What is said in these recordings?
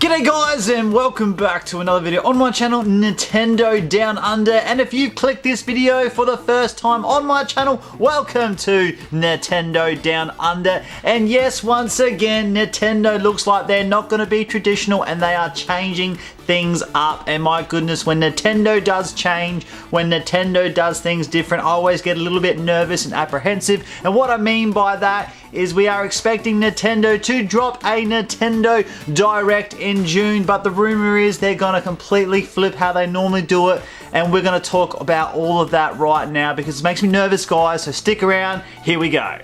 G'day guys and welcome back to another video on my channel, Nintendo Down Under. And if you clicked this video for the first time on my channel, welcome to Nintendo Down Under. And yes, once again, Nintendo looks like they're not going to be traditional and they are changing things up. And my goodness, when Nintendo does change, when Nintendo does things different, I always get a little bit nervous and apprehensive. And what I mean by that is we are expecting Nintendo to drop a Nintendo Direct in June, but the rumor is they're gonna completely flip how they normally do it, and we're gonna talk about all of that right now because it makes me nervous, guys, so stick around, here we go.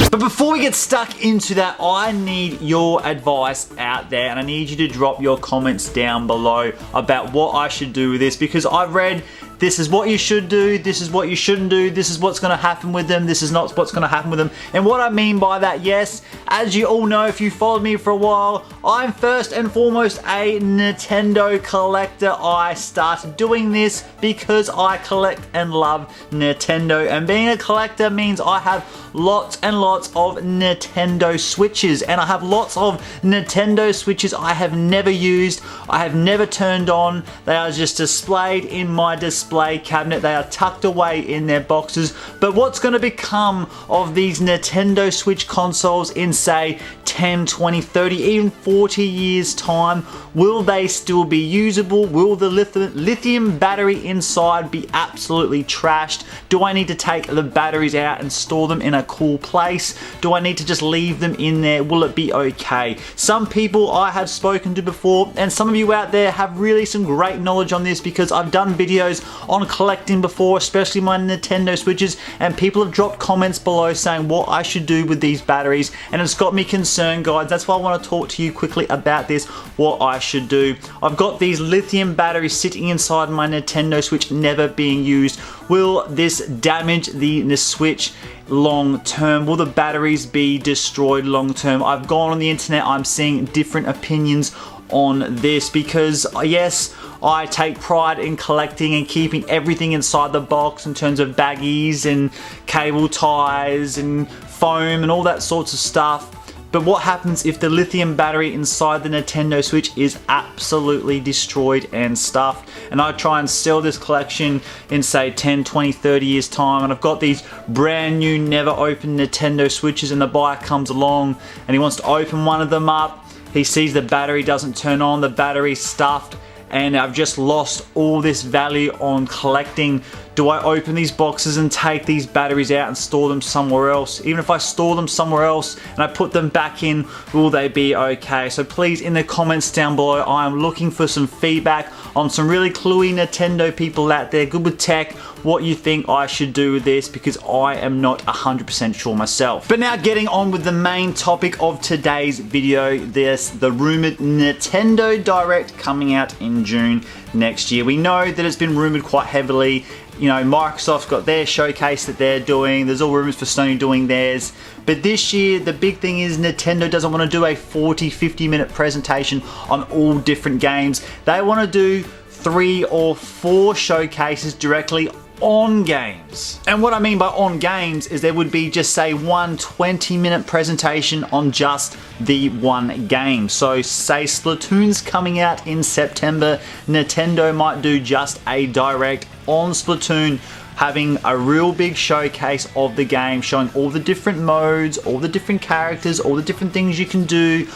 But before we get stuck into that, I need your advice out there and I need you to drop your comments down below about what I should do with this, because I've read this is what you should do, this is what you shouldn't do, this is what's going to happen with them, this is not what's going to happen with them. And what I mean by that, yes, as you all know if you followed me for a while, I'm first and foremost a Nintendo collector. I started doing this because I collect and love Nintendo, and being a collector means I have lots and lots of Nintendo Switches, and I have lots of Nintendo Switches I have never used, I have never turned on. They are just displayed in my display cabinet, they are tucked away in their boxes. But what's going to become of these Nintendo Switch consoles in say 10, 20, 30, even 40 years time? Will they still be usable? Will the lithium battery inside be absolutely trashed? Do I need to take the batteries out and store them in a cool place? Do I need to just leave them in there? Will it be okay? Some people I have spoken to before, and some of you out there have really some great knowledge on this, because I've done videos on collecting before, especially my Nintendo Switches, and people have dropped comments below saying what I should do with these batteries, and it's got me concerned, guys. That's why I want to talk to you quickly about this, what I should do. I've got these lithium batteries sitting inside my Nintendo Switch, never being used. Will this damage the Switch long term? Will the batteries be destroyed long term? I've gone on the internet, I'm seeing different opinions on this, because yes, I take pride in collecting and keeping everything inside the box in terms of baggies and cable ties and foam and all that sorts of stuff. But what happens if the lithium battery inside the Nintendo Switch is absolutely destroyed and stuffed, and I try and sell this collection in say 10, 20, 30 years time, and I've got these brand new never opened Nintendo Switches, and the buyer comes along and he wants to open one of them up, he sees the battery doesn't turn on, the battery's stuffed, and I've just lost all this value on collecting. Do I open these boxes and take these batteries out and store them somewhere else? Even if I store them somewhere else and I put them back in, will they be okay? So please, in the comments down below, I am looking for some feedback on some really cluey Nintendo people out there, good with tech, what you think I should do with this, because I am not 100% sure myself. But now getting on with the main topic of today's video, the rumored Nintendo Direct coming out in June next year. We know that it's been rumored quite heavily. You know, Microsoft's got their showcase that they're doing. There's all rumors for Sony doing theirs. But this year, the big thing is Nintendo doesn't want to do a 40-50 minute presentation on all different games. They want to do 3 or 4 showcases directly on games. And what I mean by on games is there would be just say one 20-minute presentation on just the one game. So say Splatoon's coming out in September, Nintendo might do just a direct on Splatoon, having a real big showcase of the game, showing all the different modes, all the different characters, all the different things you can do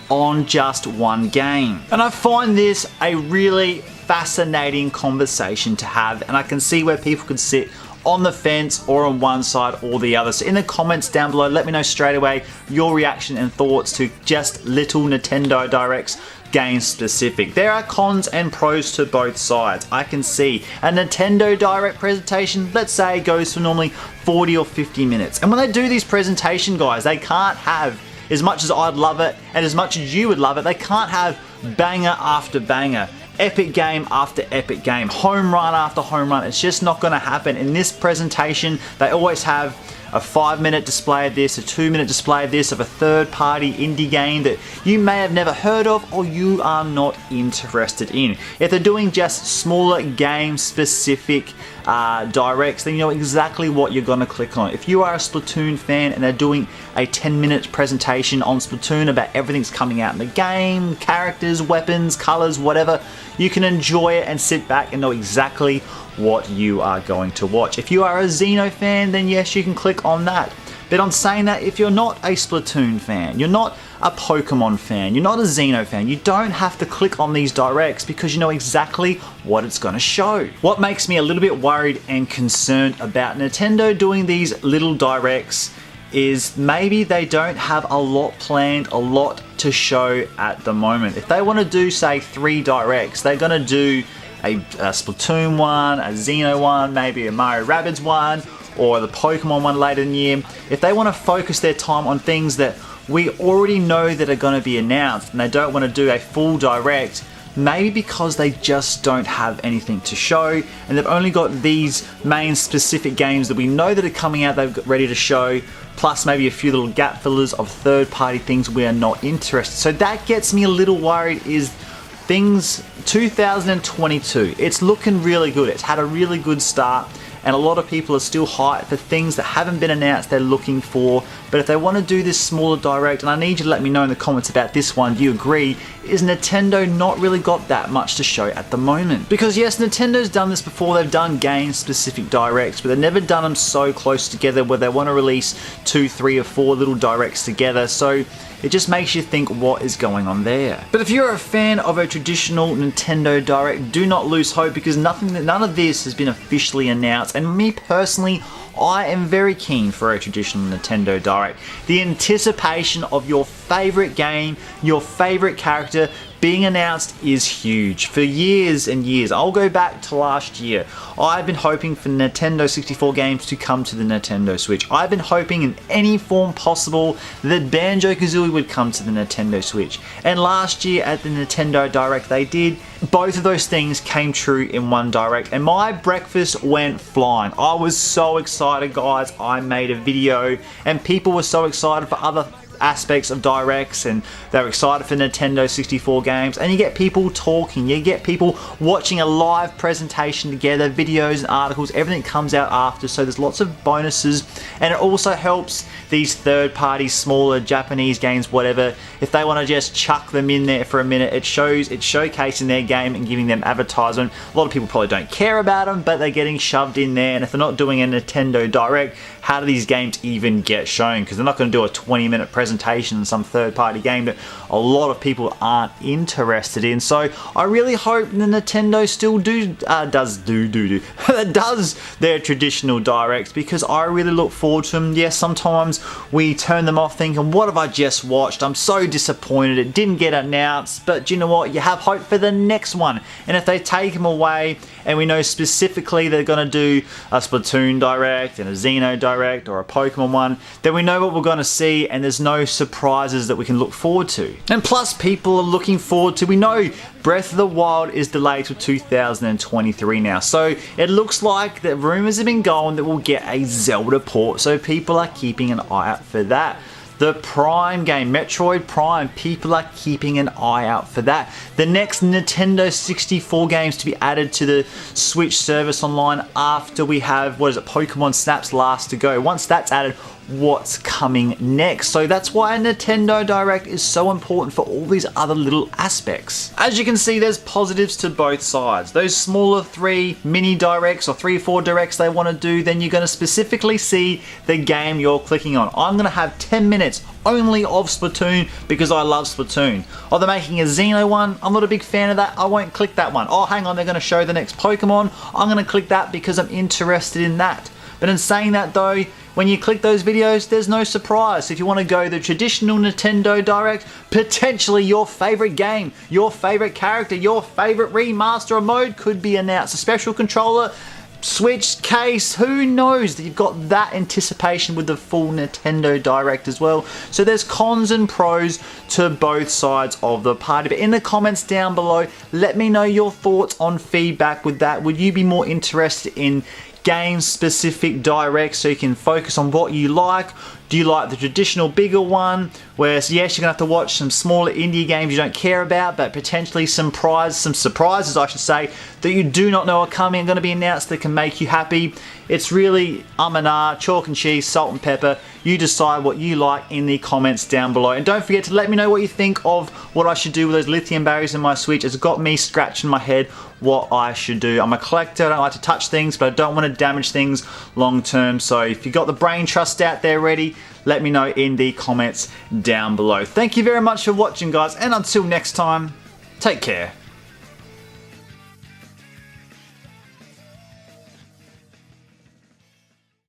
on just one game. And I find this a really fascinating conversation to have, and I can see where people could sit on the fence or on one side or the other. So in the comments down below, let me know straight away your reaction and thoughts to just little Nintendo Directs, game specific. There are cons and pros to both sides. I can see a Nintendo Direct presentation, let's say, goes for normally 40 or 50 minutes. And when they do these presentation, guys, they can't have, as much as I'd love it and as much as you would love it, they can't have banger after banger, epic game after epic game, home run after home run. It's just not going to happen. In this presentation, they always have a 5-minute display of this, a 2-minute display of this, of a third-party indie game that you may have never heard of or you are not interested in. If they're doing just smaller game-specific directs, then you know exactly what you're going to click on. If you are a Splatoon fan and they're doing a 10-minute presentation on Splatoon about everything's coming out in the game, characters, weapons, colors, whatever, you can enjoy it and sit back and know exactly what you are going to watch. If you are a Xeno fan, then yes, you can click on that. But I'm saying that if you're not a Splatoon fan, you're not a Pokemon fan, you're not a Xeno fan, you don't have to click on these directs because you know exactly what it's going to show. What makes me a little bit worried and concerned about Nintendo doing these little directs is maybe they don't have a lot planned, a lot to show at the moment. If they want to do, say, 3 directs, they're going to do a Splatoon one, a Xeno one, maybe a Mario Rabbids one, or the Pokemon one later in the year. If they want to focus their time on things that we already know that are going to be announced and they don't want to do a full direct, maybe because they just don't have anything to show and they've only got these main specific games that we know that are coming out they've got ready to show, plus maybe a few little gap fillers of third-party things we are not interested. So that gets me a little worried. Is things 2022, it's looking really good. It's had a really good start and a lot of people are still hyped for things that haven't been announced they're looking for. But if they want to do this smaller direct, and I need you to let me know in the comments about this one, do you agree? Is Nintendo not really got that much to show at the moment? Because yes, Nintendo's done this before. They've done game specific directs, but they've never done them so close together where they want to release 2, 3 or 4 little directs together. So it just makes you think what is going on there. But if you're a fan of a traditional Nintendo Direct, do not lose hope because none of this has been officially announced. And me personally, I am very keen for a traditional Nintendo Direct. The anticipation of your favorite game, your favorite character being announced is huge. For years and years, I'll go back to last year, I've been hoping for Nintendo 64 games to come to the Nintendo Switch. I've been hoping in any form possible that Banjo-Kazooie would come to the Nintendo Switch. And last year at the Nintendo Direct they did. Both of those things came true in one direct and my breakfast went flying. I was so excited, guys. I made a video and people were so excited for other aspects of directs and they're excited for Nintendo 64 games, and you get people talking, you get people watching a live presentation together, videos and articles, everything comes out after, so there's lots of bonuses. And it also helps these third-party smaller Japanese games, whatever, if they want to just chuck them in there for a minute, it's showcasing their game and giving them advertisement. A lot of people probably don't care about them, but they're getting shoved in there, and if they're not doing a Nintendo Direct, how do these games even get shown? Because they're not going to do a 20-minute presentation on some third-party game that a lot of people aren't interested in. So I really hope the Nintendo still does their traditional directs, because I really look forward to them. Yes, sometimes we turn them off thinking, what have I just watched? I'm so disappointed it didn't get announced. But you know what? You have hope for the next one. And if they take them away and we know specifically they're going to do a Splatoon Direct and a Xeno Direct or a Pokemon one, then we know what we're going to see and there's no surprises that we can look forward to. And plus, people are looking forward to, we know Breath of the Wild is delayed to 2023 now, so it looks like that rumors have been going that we'll get a Zelda port, so people are keeping an eye out for that. The Prime game, Metroid Prime, people are keeping an eye out for that. The next Nintendo 64 games to be added to the Switch service online after we have, Pokemon Snap's last to go. Once that's added, what's coming next? So that's why a Nintendo Direct is so important for all these other little aspects. As you can see, there's positives to both sides. Those smaller 3 mini directs or 3 or 4 directs they want to do, then you're going to specifically see the game you're clicking on. I'm going to have 10 minutes only of Splatoon because I love Splatoon. Oh, they're making a Xeno one, I'm not a big fan of that, I won't click that one. Oh, hang on, they're going to show the next Pokemon, I'm going to click that because I'm interested in that. But in saying that though, when you click those videos, there's no surprise. If you want to go the traditional Nintendo Direct, potentially your favorite game, your favorite character, your favorite remaster or mode could be announced. A special controller, Switch case, who knows? That you've got that anticipation with the full Nintendo Direct as well. So there's cons and pros to both sides of the party. But in the comments down below, let me know your thoughts on feedback with that. Would you be more interested in game specific direct so you can focus on what you like? Do you like the traditional bigger one where yes, you're gonna have to watch some smaller indie games you don't care about, but potentially some surprises I should say, that you do not know are coming and gonna be announced that can make you happy? It's really chalk and cheese, salt and pepper. You decide what you like in the comments down below. And don't forget to let me know what you think of what I should do with those lithium batteries in my Switch. It's got me scratching my head what I should do. I'm a collector, I don't like to touch things, but I don't want to damage things long term. So if you got the brain trust out there ready, let me know in the comments down below. Thank you very much for watching, guys, and until next time, take care.